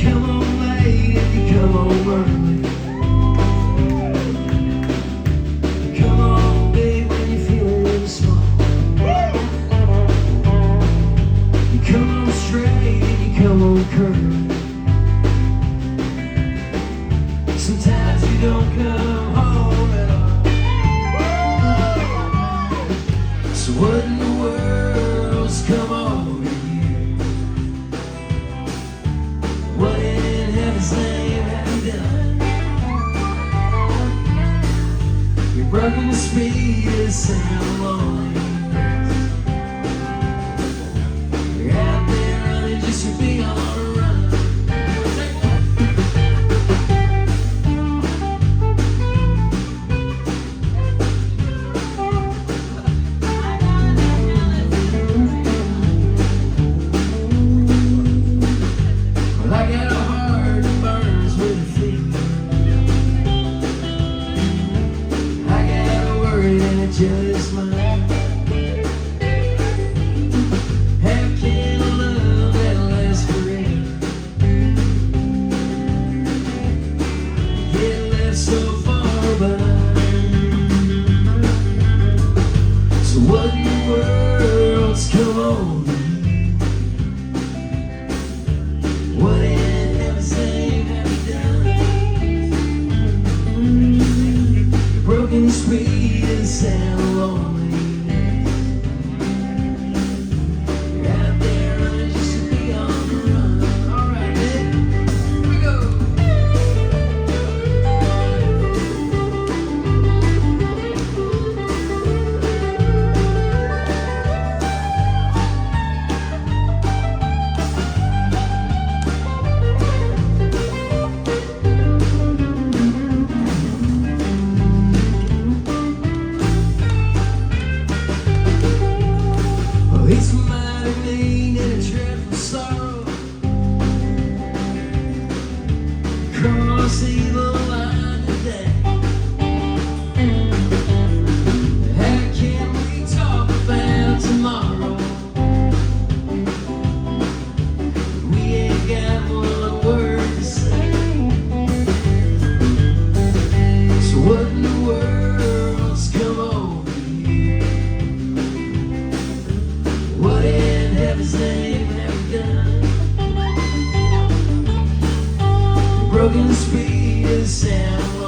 come home late and you come home early. You come home big when you're feeling small. You come home straight and you come home curvy. Sometimes you don't come home at all. So what in the world's come over you? What in heaven's name have you done? You're broken the speed of sound lonely. You're out there running just to be on a run. Just mine. Have kind of love that'll last forever. Get left so far behind. So what in the world's come over you? What in heaven's name have you done? Broken sweet and sound lonely. You're out there running just to be on the run. Alright, here we go. It's mighty mean and a dreadful sorrow. Cross evil line today. How can we talk about tomorrow? We ain't got one word to say. So what in the world's come over you? What in heaven's name have we done? Broken speed and sound